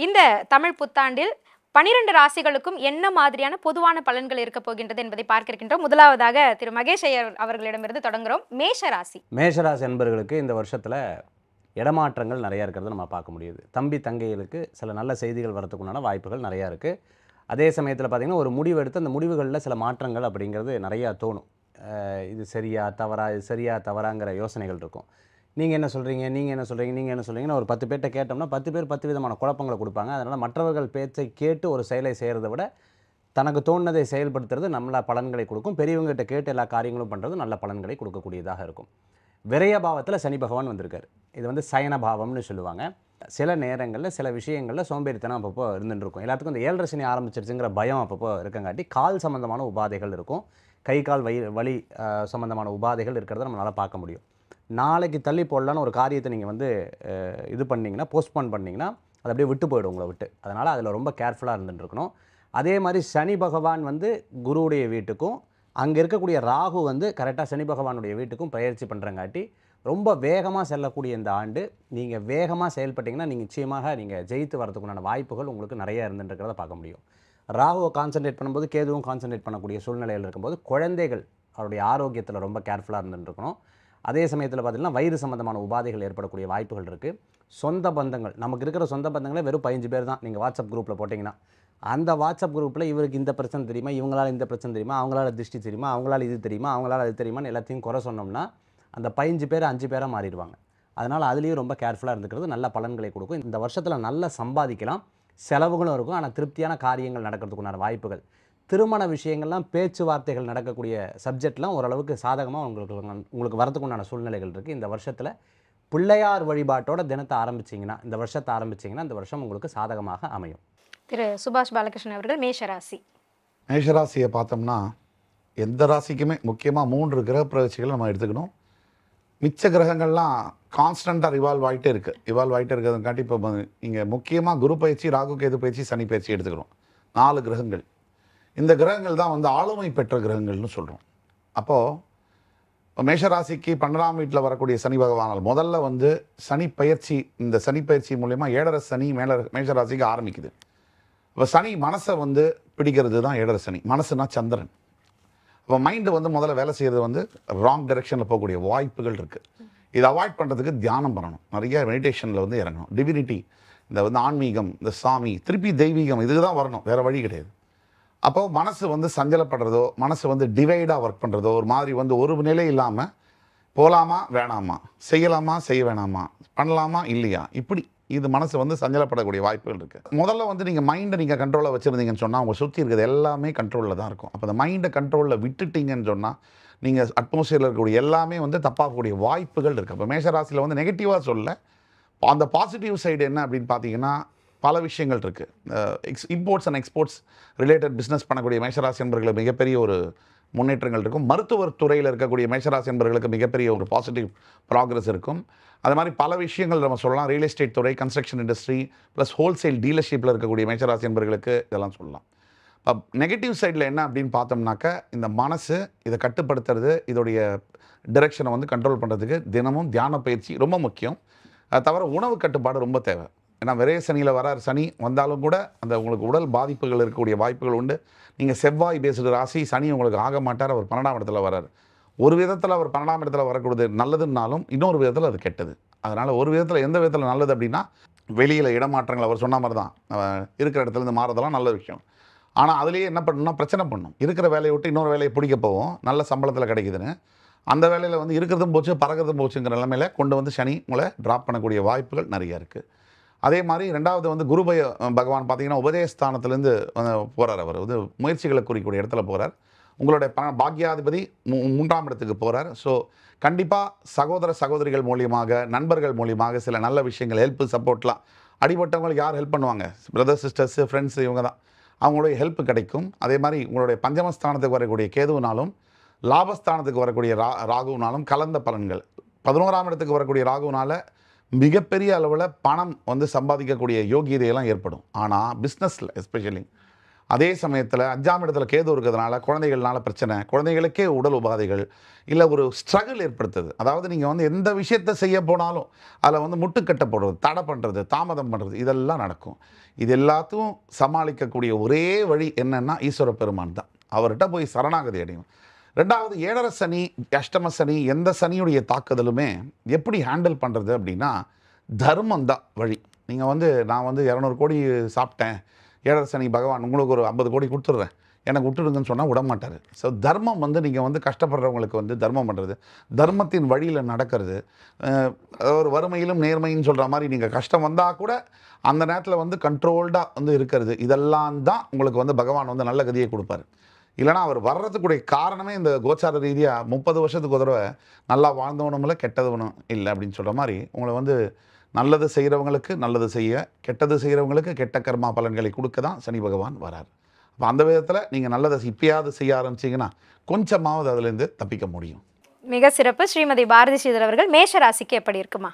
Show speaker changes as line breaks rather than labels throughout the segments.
இந்த தமிழ் புத்தாண்டில் 12 ராசிகளுக்கும் என்ன மாதிரியான பொதுவான பலன்கள் இருக்க போகின்றது என்பதை பார்க்க இருக்கின்றோம். முதலாவதாக திரு மகேஷ் ஐயர் அவர்களிடமிருந்து தொடங்குறோம். மேஷ ராசி.
மேஷராசி என்பவர்களுக்கு இந்த வருஷத்தில் இடமாற்றங்கள் நிறையா இருக்கிறத நம்ம பார்க்க முடியுது. தம்பி தங்கைகளுக்கு சில நல்ல செய்திகள் வரதுக்குண்டான வாய்ப்புகள் நிறையா இருக்குது. அதே சமயத்தில் பார்த்திங்கன்னா ஒரு முடிவு எடுத்து அந்த முடிவுகளில் சில மாற்றங்கள் அப்படிங்கிறது நிறையா தோணும். இது சரியா தவறா, இது சரியா தவறாங்கிற யோசனைகள் இருக்கும். நீங்கள் என்ன சொல்கிறீங்க, நீங்கள் என்ன சொல்கிறீங்க, நீங்கள் என்ன சொல்கிறீங்கன்னு ஒரு 10 பேர்கிட்ட கேட்டோம்னா 10 பேர் 10 விதமான குழப்பங்களை கொடுப்பாங்க. அதனால் மற்றவர்கள் பேச்சை கேட்டு ஒரு செயலை செய்கிறத விட தனக்கு தோணுனதை செயல்படுத்துறது நல்ல பலன்களை கொடுக்கும். பெரியவங்ககிட்ட கேட்டு எல்லா காரியங்களும் பண்ணுறது நல்ல பலன்களை கொடுக்கக்கூடியதாக இருக்கும். விரயபாவத்தில் சனி பகவான் வந்திருக்கார். இது வந்து சயனபாவம்னு சொல்லுவாங்க. சில நேரங்களில் சில விஷயங்களில் சோம்பேறித்தனம் அப்பப்போ இருந்துருக்கும். எல்லாத்துக்கும் இந்த 7.5 சனி ஆரம்பிச்சிருச்சுங்கிற பயம் அப்பப்போ இருக்கங்காட்டி கால் சம்மந்தமான உபாதைகள் இருக்கும். கை கால் வலி சம்மந்தமான உபாதைகள் இருக்கிறத நம்மளால் பார்க்க முடியும். நாளைக்கு தள்ளி போடலான்னு ஒரு காரியத்தை நீங்கள் வந்து இது பண்ணிங்கன்னா, போஸ்ட்போன் பண்ணிங்கன்னா அது அப்படியே விட்டு போயிடும் உங்களை விட்டு. அதனால் அதில் ரொம்ப கேர்ஃபுல்லாக இருந்துருக்கணும். அதே மாதிரி சனி பகவான் வந்து குருவுடைய வீட்டுக்கும் அங்கே இருக்கக்கூடிய ராகு வந்து கரெக்டாக சனி பகவானுடைய வீட்டுக்கும் பயிற்சி பண்ணுறங்காட்டி ரொம்ப வேகமாக செல்லக்கூடிய இந்த ஆண்டு நீங்கள் வேகமாக செயல்பட்டிங்கன்னா நீங்கள் நிச்சயமாக நீங்கள் ஜெயித்து வரதுக்குண்டான வாய்ப்புகள் உங்களுக்கு நிறைய இருந்துருக்கிறத பார்க்க முடியும். ராகுவை கான்சன்ட்ரேட் பண்ணும்போது கேதுவும் கான்சன்ட்ரேட் பண்ணக்கூடிய சூழ்நிலையில் இருக்கும்போது குழந்தைகள் அவருடைய ஆரோக்கியத்தில் ரொம்ப கேர்ஃபுல்லாக இருந்துருக்கணும். அதே சமயத்தில் பார்த்திங்கன்னா வயிறு சம்மந்தமான உபாதைகள் ஏற்படக்கூடிய வாய்ப்புகள் இருக்குது. சொந்த பந்தங்கள், நமக்கு இருக்கிற சொந்த பந்தங்களே வெறும் 15 பேர் தான். நீங்கள் வாட்ஸ்அப் குரூப்பில் போட்டிங்கன்னா அந்த வாட்ஸ்அப் குரூப்பில் இவருக்கு இந்த பிரச்சனை தெரியுமா, இவங்களால் இந்த பிரச்சனை தெரியுமா, அவங்களால திருஷ்டி தெரியுமா, அவங்களால இது தெரியுமா, அவங்களால அது தெரியுமான்னு எல்லாத்தையும் குறை சொன்னோம்னா அந்த 15 பேர் 5 பேராக மாறிடுவாங்க. அதனால் அதுலேயும் ரொம்ப கேர்ஃபுல்லாக இருந்துக்கிறது நல்ல பலன்களை கொடுக்கும். இந்த வருஷத்தில் நல்லா சம்பாதிக்கலாம், செலவுகளும் இருக்கும். ஆனால் திருப்தியான காரியங்கள் நடக்கிறதுக்குண்டான வாய்ப்புகள், திருமண விஷயங்கள்லாம் பேச்சுவார்த்தைகள் நடக்கக்கூடிய சப்ஜெக்ட்லாம் ஓரளவுக்கு சாதகமாக உங்களுக்கு வரதுக்குண்டான சூழ்நிலைகள் இருக்குது. இந்த வருஷத்தில் பிள்ளையார் வழிபாட்டோட தினத்தை ஆரம்பிச்சிங்கன்னா, இந்த வருஷத்தை ஆரம்பிச்சிங்கன்னா இந்த வருஷம் உங்களுக்கு சாதகமாக அமையும்.
திரு சுபாஷ் பாலகிருஷ்ணன் அவர்கள் மேஷராசி.
மேஷராசியை பார்த்தோம்னா எந்த ராசிக்குமே முக்கியமாக 3 கிரக பிரவேசிகளை நம்ம எடுத்துக்கணும். மிச்ச கிரகங்கள்லாம் கான்ஸ்டண்ட்டாக ரிவால்வ் ஆகிட்டே இருக்குது. ரிவால்வ் ஆகிட்டே இருக்கிறதுக்காட்டி இப்போ இங்கே முக்கியமாக குரு பயிற்சி, ராகு கேது பயிற்சி, சனி பயிற்சி எடுத்துக்கிறோம். 4 கிரகங்கள். இந்த கிரகங்கள் தான் வந்து ஆளுமை பெற்ற கிரகங்கள்னு சொல்கிறோம். அப்போது மேஷராசிக்கு 12ஆம் வீட்டில் வரக்கூடிய சனி பகவானால் முதல்ல வந்து சனி பயிற்சி, இந்த சனி பயிற்சி மூலயமா 7.5 சனி மேஷராசிக்கு ஆரம்பிக்குது. இப்போ சனி மனசை வந்து பிடிக்கிறது தான் 7.5 சனி. மனசுனா சந்திரன். இப்போ மைண்டு வந்து முதல்ல வேலை செய்கிறது வந்து ராங் டைரெக்ஷனில் போகக்கூடிய வாய்ப்புகள் இருக்குது. இதை அவாய்ட் பண்ணுறதுக்கு தியானம் பண்ணணும், நிறைய மெடிடேஷனில் வந்து இறங்கணும். டிவினிட்டி, இந்த வந்து ஆன்மீகம், இந்த சாமி, திருப்பி தெய்வீகம், இதுக்கு தான் வரணும், வேறு வழி கிடையாது. அப்போது மனசு வந்து சஞ்சலப்படுறதோ, மனசு வந்து டிவைடாக ஒர்க் பண்ணுறதோ, ஒரு மாதிரி வந்து ஒரு நிலை இல்லாமல் போகலாமா வேணாமா, செய்யலாமா செய்ய வேணாமா, பண்ணலாமா இல்லையா, இப்படி இது மனசு வந்து சஞ்சலப்படக்கூடிய வாய்ப்புகள் இருக்குது. முதல்ல வந்து நீங்கள் மைண்டை நீங்கள் கண்ட்ரோலில் வச்சுருந்தீங்கன்னு சொன்னால் உங்கள் சுற்றி இருக்கிறது எல்லாமே கண்ட்ரோலில் தான் இருக்கும். அப்போ அந்த மைண்டை கண்ட்ரோலில் விட்டுட்டீங்கன்னு சொன்னால் நீங்கள் அட்மாஸ்பியரில் இருக்கக்கூடிய எல்லாமே வந்து தப்பாகக்கூடிய வாய்ப்புகள் இருக்குது. அப்போ மேஷராசியில் வந்து நெகட்டிவாக சொல்ல, அந்த பாசிட்டிவ் சைடு என்ன அப்படின்னு பார்த்தீங்கன்னா பல விஷயங்கள் இருக்குது. Imports and exports related business பண்ணக்கூடிய மேஷராசி என்பர்களுக்கு மிகப்பெரிய ஒரு முன்னேற்றங்கள் இருக்கும். மருத்துவர் துறையில் இருக்கக்கூடிய மேஷராசி என்பர்களுக்கு மிகப்பெரிய ஒரு பாசிட்டிவ் ப்ராக்ரஸ் இருக்கும். அது மாதிரி பல விஷயங்கள் நம்ம சொல்லலாம். ரியல் எஸ்டேட் துறை, கன்ஸ்ட்ரக்ஷன் இண்டஸ்ட்ரி ப்ளஸ் ஹோல்சேல் டீலர்ஷிப்பில் இருக்கக்கூடிய மேஷராசி என்பர்களுக்கு இதெல்லாம் சொல்லலாம். இப்போ நெகட்டிவ் சைடில் என்ன அப்படின்னு பார்த்தோம்னாக்க இந்த மனசு இதை கட்டுப்படுத்துறது, இதோடைய டிரெக்ஷனை வந்து கண்ட்ரோல் பண்ணுறதுக்கு தினமும் தியான பயிற்சி ரொம்ப முக்கியம். அது தவிர உணவு கட்டுப்பாடு ரொம்ப தேவை. ஏன்னா விரைய சனியில் வரார், சனி வந்தாலும் கூட அந்த உங்களுக்கு உடல் பாதிப்புகள் இருக்கக்கூடிய வாய்ப்புகள் உண்டு. நீங்கள் செவ்வாய் பேசுகிற ராசி, சனி உங்களுக்கு ஆக மாட்டார், அவர் 12ஆம் இடத்துல வரார். ஒரு விதத்தில் அவர் 12ஆம் இடத்துல வரக்கூடியது நல்லதுன்னாலும் இன்னொரு விதத்தில் அது கெட்டது. அதனால் ஒரு விதத்தில் எந்த விதத்தில் நல்லது அப்படின்னா வெளியில் இடமாற்றங்கள் அவர் சொன்ன மாதிரி தான், இருக்கிற இடத்துலேருந்து மாறதெல்லாம் நல்ல விஷயம். ஆனால் அதுலேயே என்ன பண்ணணும்னா பிரச்சனை பண்ணும். இருக்கிற வேலையை விட்டு இன்னொரு வேலையை பிடிக்க போவோம், நல்ல சம்பளத்தில் கிடைக்குதுன்னு அந்த வேலையில் வந்து இருக்கிறதும் போச்சு பறக்கிறதும் போச்சுங்கிற நிலைமையில் கொண்டு வந்து சனி உங்களை ட்ராப் பண்ணக்கூடிய வாய்ப்புகள் நிறைய இருக்குது. அதே மாதிரி 2வது வந்து குரு பகவான் பார்த்தீங்கன்னா உபதேசஸ்தானத்துலேருந்து போகிறார். அவர் வந்து முயற்சிகளை குறிக்கக்கூடிய இடத்துல போகிறார். உங்களுடைய பாக்யாதிபதி 3ஆம் இடத்துக்கு போகிறார். ஸோ கண்டிப்பாக சகோதர சகோதரிகள் மூலியமாக, நண்பர்கள் மூலியமாக சில நல்ல விஷயங்கள், ஹெல்ப்பு, சப்போர்ட்லாம், அடிபட்டவங்களுக்கு யார் ஹெல்ப் பண்ணுவாங்க, பிரதர்ஸ் சிஸ்டர்ஸு ஃப்ரெண்ட்ஸு, இவங்க தான், அவங்களுடைய ஹெல்ப் கிடைக்கும். அதே மாதிரி உங்களுடைய பஞ்சமஸ்தானத்துக்கு வரக்கூடிய கேதுவினாலும் லாபஸ்தானத்துக்கு வரக்கூடிய ராகுவினாலும் கலந்த பலன்கள். 11ஆம் இடத்துக்கு வரக்கூடிய ராகுவினால மிகப்பெரிய அளவில் பணம் வந்து சம்பாதிக்கக்கூடிய யோகியதையெல்லாம் ஏற்படும். ஆனால் பிஸ்னஸில் எஸ்பெஷலி அதே சமயத்தில் 5ஆம் இடத்துல கேது இருக்கிறதுனால குழந்தைகள்னால பிரச்சனை, குழந்தைகளுக்கே உடல் உபாதைகள், இல்லை ஒரு ஸ்ட்ரகிள் ஏற்படுத்துது. அதாவது நீங்கள் வந்து எந்த விஷயத்தை செய்ய போனாலும் அதில் வந்து முட்டுக்கட்டை போடுறது, தடை பண்ணுறது, தாமதம் பண்ணுறது, இதெல்லாம் நடக்கும். இது எல்லாத்தையும் சமாளிக்கக்கூடிய ஒரே வழி என்னன்னா ஈஸ்வர பெருமான் தான். அவர்கிட்ட போய் சரணாகதி அடையும். 2வது 7.5 சனி, அஷ்டம சனி, எந்த சனியுடைய தாக்குதலுமே எப்படி ஹேண்டில் பண்ணுறது அப்படின்னா தர்மம் தான் வழி. நீங்கள் வந்து நான் வந்து 200 கோடி சாப்பிட்டேன், 7.5 சனி பகவான் உங்களுக்கு ஒரு 50 கோடி கொடுத்துட்றேன், எனக்கு விட்டுடுங்கன்னு சொன்னால் விட மாட்டார். ஸோ தர்மம் வந்து நீங்கள் வந்து கஷ்டப்படுறவங்களுக்கு வந்து தர்மம் பண்ணுறது, தர்மத்தின் வழியில் நடக்கிறது, ஒரு வறுமையிலும் நேர்மைன்னு சொல்கிற மாதிரி நீங்கள் கஷ்டம் வந்தால் கூட அந்த நேரத்தில் வந்து கண்ட்ரோல்டாக வந்து இருக்கிறது, இதெல்லாம் தான் உங்களுக்கு வந்து பகவான் வந்து நல்ல கதியை கொடுப்பார். இல்லைனா அவர் வர்றதுக்குடைய காரணமே இந்த கோச்சார ரீதியாக 30 வருஷத்துக்கு ஒரு தடவை நல்லா வாழ்ந்தவனும் இல்லை கெட்டதவனும் இல்லை அப்படின்னு சொல்கிற மாதிரி உங்களை வந்து நல்லது செய்கிறவங்களுக்கு நல்லது செய்ய, கெட்டது செய்கிறவங்களுக்கு கெட்ட கர்மா பலன்களை கொடுக்க தான் சனி பகவான் வரார். அப்போ அந்த விதத்தில் நீங்கள் நல்லதை இப்பயாவது செய்ய ஆரம்பிச்சிங்கன்னா கொஞ்சமாவது அதுலேருந்து தப்பிக்க முடியும்.
மிக சிறப்பு. ஸ்ரீமதி பாரதி ஸ்ரீதர் அவர்கள் மேஷ ராசிக்கு எப்படி இருக்குமா?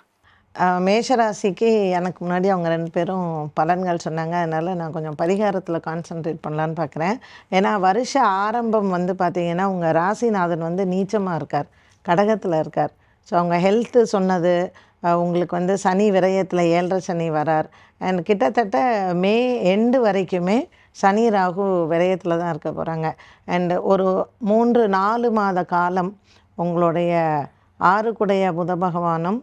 மேஷராசிக்கு எனக்கு முன்னாடி அவங்க 2 பேரும் பலன்கள் சொன்னாங்க. அதனால் நான் கொஞ்சம் பரிகாரத்தில் கான்சன்ட்ரேட் பண்ணலான்னு பார்க்குறேன். ஏன்னா வருஷ ஆரம்பம் வந்து பார்த்திங்கன்னா உங்கள் ராசிநாதன் வந்து நீச்சமாக இருக்கார், கடகத்தில் இருக்கார். ஸோ அவங்க ஹெல்த்து சொன்னது, உங்களுக்கு வந்து சனி விரயத்தில் 7.5 சனி வரார். அண்ட் கிட்டத்தட்ட மே எண்டு வரைக்குமே சனி ராகு விரயத்தில் தான் இருக்க போகிறாங்க. அண்டு ஒரு 3-4 மாத காலம் உங்களுடைய 6 குடைய புத பகவானும்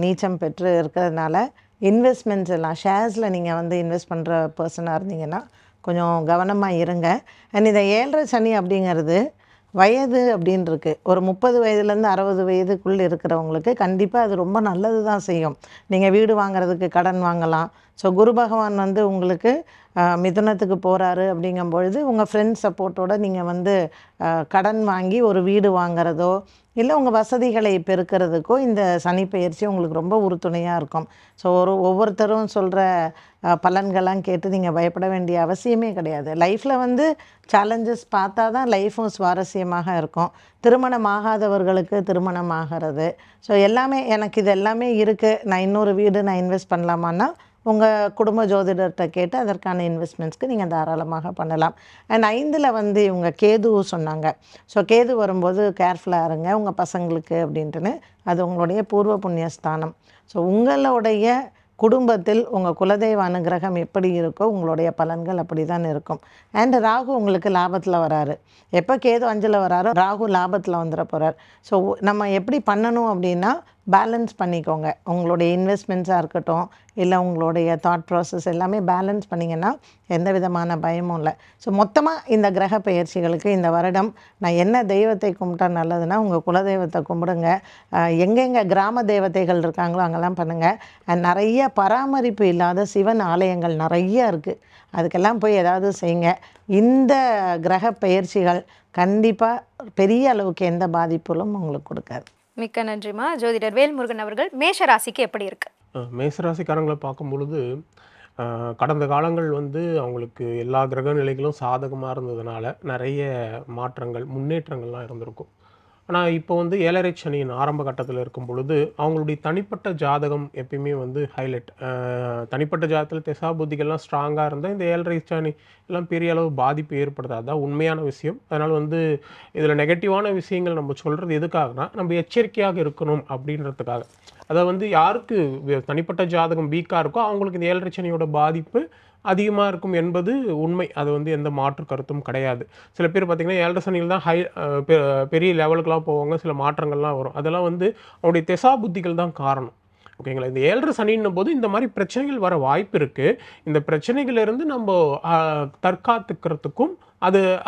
நீச்சம் பெற்று இருக்கிறதுனால இன்வெஸ்ட்மெண்ட்ஸ் எல்லாம் ஷேர்ஸில் நீங்கள் வந்து இன்வெஸ்ட் பண்ணுற பர்சனாக இருந்தீங்கன்னா கொஞ்சம் கவனமாக இருங்க. அண்ட் இந்த 7.5 சனி அப்படிங்கிறது வயது அப்படின்னு இருக்குது. ஒரு 30 வயதுலேருந்து 60 வயதுக்குள்ளே இருக்கிறவங்களுக்கு கண்டிப்பாக அது ரொம்ப நல்லது தான் செய்யும். நீங்கள் வீடு வாங்குறதுக்கு கடன் வாங்கலாம். ஸோ குரு பகவான் வந்து உங்களுக்கு மிதுனத்துக்கு போகிறாரு அப்படிங்கும்பொழுது உங்கள் ஃப்ரெண்ட்ஸ் சப்போர்ட்டோடு நீங்கள் வந்து கடன் வாங்கி ஒரு வீடு வாங்குறதோ இல்லை உங்கள் வசதிகளை பெருக்கிறதுக்கோ இந்த சனி பெயர்ச்சி உங்களுக்கு ரொம்ப உறுதுணையாக இருக்கும். ஸோ ஒவ்வொருத்தரும் சொல்கிற பலன்கள்லாம் கேட்டு நீங்கள் பயப்பட வேண்டிய அவசியமே கிடையாது. லைஃப்பில் வந்து சேலஞ்சஸ் பார்த்தா தான் லைஃப்பும் சுவாரஸ்யமாக இருக்கும். திருமணம் ஆகாதவர்களுக்கு திருமணம் ஆகிறது. ஸோ எல்லாமே எனக்கு இது எல்லாமே இருக்குது, நான் இன்னொரு வீடு நான் இன்வெஸ்ட் பண்ணலாமான்னா உங்கள் குடும்ப ஜோதிடர்கிட்ட கேட்டு அதற்கான இன்வெஸ்ட்மெண்ட்ஸ்க்கு நீங்கள் தாராளமாக பண்ணலாம். அண்ட் 5ல் வந்து இவங்க கேது சொன்னாங்க. ஸோ கேது வரும்போது கேர்ஃபுல்லாக இருங்க உங்கள் பசங்களுக்கு அப்படின்ட்டுன்னு. அது உங்களுடைய பூர்வ புண்ணிய ஸ்தானம். ஸோ உங்களுடைய குடும்பத்தில் உங்கள் குலதெய்வ அனுகிரகம் எப்படி இருக்கோ உங்களுடைய பலன்கள் அப்படி தான் இருக்கும். அண்ட் ராகு உங்களுக்கு லாபத்தில் வராரு. எப்போ கேது 5ல் வராரோ ராகு லாபத்தில் வந்துட போகிறார். ஸோ நம்ம எப்படி பண்ணணும் அப்படின்னா பேலன்ஸ் பண்ணிக்கோங்க. உங்களுடைய இன்வெஸ்ட்மெண்ட்ஸாக இருக்கட்டும் இல்லை உங்களுடைய தாட் ப்ராசஸ் எல்லாமே பேலன்ஸ் பண்ணிங்கன்னா எந்த விதமான பயமும் இல்லை. ஸோ மொத்தமாக இந்த கிரக பெயர்ச்சிகளுக்கு இந்த வருடம் நான் என்ன தெய்வத்தை கும்பிட்டா நல்லதுன்னா உங்கள் குலதெய்வத்தை கும்பிடுங்க. எங்கெங்கே கிராம தேவதைகள் இருக்காங்களோ அங்கெல்லாம் பண்ணுங்கள். அண்ட் நிறைய பராமரிப்பு இல்லாத சிவன் ஆலயங்கள் நிறைய இருக்குது, அதுக்கெல்லாம் போய் ஏதாவது செய்யுங்க. இந்த கிரக பெயர்ச்சிகள் கண்டிப்பாக பெரிய அளவுக்கு எந்த பாதிப்புகளும் உங்களுக்கு கொடுக்காது.
மிக்க நன்றிமா. ஜோதிடர் வேல்முருகன் அவர்கள் மேஷ ராசிக்கு எப்படி இருக்கு?
மேசராசிக்காரங்களை பார்க்கும் பொழுது கடந்த காலங்கள் வந்து அவங்களுக்கு எல்லா கிரக நிலைகளும் சாதகமாக இருந்ததுனால நிறைய மாற்றங்கள் முன்னேற்றங்கள்லாம் இருந்திருக்கும். ஆனால் இப்போ வந்து 7.5 சனியின் ஆரம்ப கட்டத்தில் இருக்கும் பொழுது அவங்களுடைய தனிப்பட்ட ஜாதகம் எப்பயுமே வந்து ஹைலைட். தனிப்பட்ட ஜாதகத்தில் திசா புத்திகள்லாம் ஸ்ட்ராங்காக இருந்தால் இந்த 7.5 சனி எல்லாம் பெரிய அளவு பாதிப்பு ஏற்படுத்தாது. அதுதான் உண்மையான விஷயம். அதனால் வந்து இதில் நெகட்டிவான விஷயங்கள் நம்ம சொல்கிறது எதுக்காகனா நம்ம எச்சரிக்கையாக இருக்கணும் அப்படின்றதுக்காக. அதை வந்து யாருக்கு தனிப்பட்ட ஜாதகம் வீக்காக இருக்கோ அவங்களுக்கு இந்த 7.5 சனியோட பாதிப்பு அதிகமாக இருக்கும் என்பது உண்மை. அது வந்து எந்த மாற்று கருத்தும் கிடையாது. சில பேர் பார்த்திங்கன்னா 7.5 சனியில் தான் பெரிய லெவலுக்கெலாம் போவாங்க, சில மாற்றங்கள்லாம் வரும். அதெல்லாம் வந்து அவங்களுடைய திசா புத்திகள் தான் காரணம். ஓகேங்களா? இந்த 7.5 சனின்னும் போது இந்த மாதிரி பிரச்சனைகள் வர வாய்ப்பு இருக்குது. இந்த பிரச்சனைகளிலிருந்து நம்ம தற்காத்துக்கிறதுக்கும்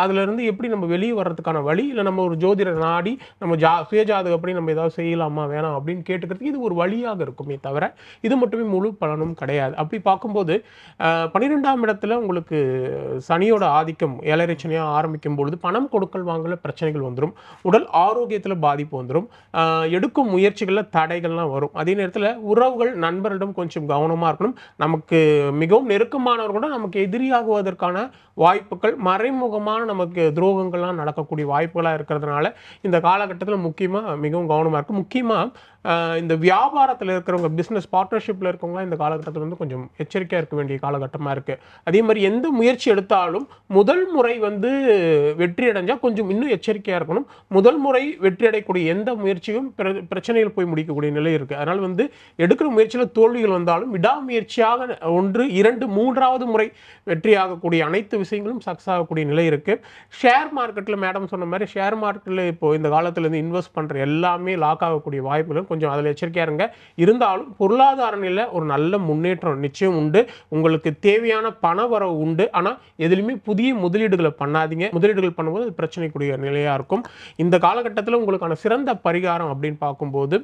அதிலிருந்து எப்படி நம்ம வெளியே வர்றதுக்கான வழி, இல்லை நம்ம ஒரு ஜோதிடர் நாடி நம்ம சுயஜாதகப்படி நம்ம ஏதாவது செய்யலாமா வேணாம் அப்படின்னு கேட்டுக்கிறதுக்கு இது ஒரு வழியாக இருக்குமே தவிர இது மட்டுமே முழு பலனும் கிடையாது. அப்படி பார்க்கும்போது 12ஆம் இடத்துல உங்களுக்கு சனியோட ஆதிக்கம் 7.5 சனியாக ஆரம்பிக்கும் பொழுது பணம் கொடுக்கல் வாங்கல பிரச்சனைகள் வந்துடும், உடல் ஆரோக்கியத்தில் பாதிப்பு வந்துடும், எடுக்கும் முயற்சிகளில் தடைகள்லாம் வரும். அதே நேரத்தில் உறவுகள் நண்பர்களிடம் கொஞ்சம் கவனமாக இருக்கணும். நமக்கு மிகவும் நெருக்கமானவர்கள் கூட நமக்கு எதிரியாகுவதற்கான வாய்ப்புகள், மறைமுக மறைமுகமான நமக்கு துரோகங்கள்லாம் நடக்கக்கூடிய வாய்ப்புகளாக இருக்கிறதுனால இந்த காலகட்டத்தில் முக்கியமாக மிகவும் கவனமாக இருக்குது. முக்கியமாக இந்த வியாபாரத்தில் இருக்கிறவங்க, பிஸ்னஸ் பார்ட்னர்ஷிப்பில் இருக்கவங்களாம் இந்த காலகட்டத்தில் வந்து கொஞ்சம் எச்சரிக்கையாக இருக்க வேண்டிய காலகட்டமாக இருக்குது. அதே மாதிரி எந்த முயற்சி எடுத்தாலும் முதல் முறை வந்து வெற்றி அடைஞ்சால் கொஞ்சம் இன்னும் எச்சரிக்கையாக இருக்கணும். முதல் முறை வெற்றி அடையக்கூடிய எந்த முயற்சியும் பிரச்சனையில் போய் முடிக்கக்கூடிய நிலை இருக்குது. அதனால் வந்து எடுக்கிற முயற்சியில் தோல்விகள் வந்தாலும் விடாமுயற்சியாக 1, 2, 3வது முறை வெற்றி ஆகக்கூடிய அனைத்து விஷயங்களும் சக்ஸஸ் ஆகக்கூடிய நிலை இருக்குது. ஷேர் மார்க்கெட்டில் மேடம் சொன்ன மாதிரி ஷேர் மார்க்கெட்டில் இப்போ இந்த காலத்தில் இருந்து இன்வெஸ்ட் பண்ணுற எல்லாமே லாக் ஆகக்கூடிய வாய்ப்புகள் கொஞ்சம் அதில் எச்சரிக்கையாக இருங்க. இருந்தாலும் பொருளாதார நிலை ஒரு நல்ல முன்னேற்றம் நிச்சயம் உண்டு. உங்களுக்கு தேவையான பண வரவு உண்டு. ஆனால் எதுலையுமே புதிய முதலீடுகளை பண்ணாதீங்க. முதலீடுகள் பண்ணும்போது அது பிரச்சனைக்குரிய நிலையாக இருக்கும். இந்த காலகட்டத்தில் உங்களுக்கான சிறந்த பரிகாரம் அப்படின்னு பார்க்கும்போது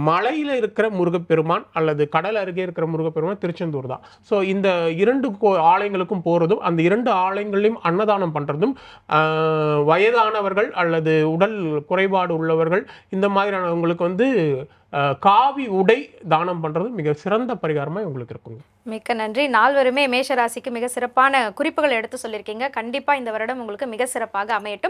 மலையில் இருக்கிற முருகப்பெருமான் அல்லது கடல் அருகே இருக்கிற முருகப்பெருமான் திருச்செந்தூர் தான். ஸோ இந்த 2 ஆலயங்களுக்கும் போகிறதும் அந்த 2 ஆலயங்களையும் அன்னதானம் பண்ணுறதும் வயதானவர்கள் அல்லது உடல் குறைபாடு உள்ளவர்கள் இந்த மாதிரியானவங்களுக்கு வந்து காவி உடை தானம் பண்ணுறது மிக சிறந்த பரிகாரமாக உங்களுக்கு இருக்குங்க.
மிக்க நன்றி. நால்வருமே மேஷராசிக்கு மிக சிறப்பான குறிப்புகள் எடுத்து சொல்லியிருக்கீங்க. கண்டிப்பாக இந்த வருடம் உங்களுக்கு மிக சிறப்பாக அமையட்டும்.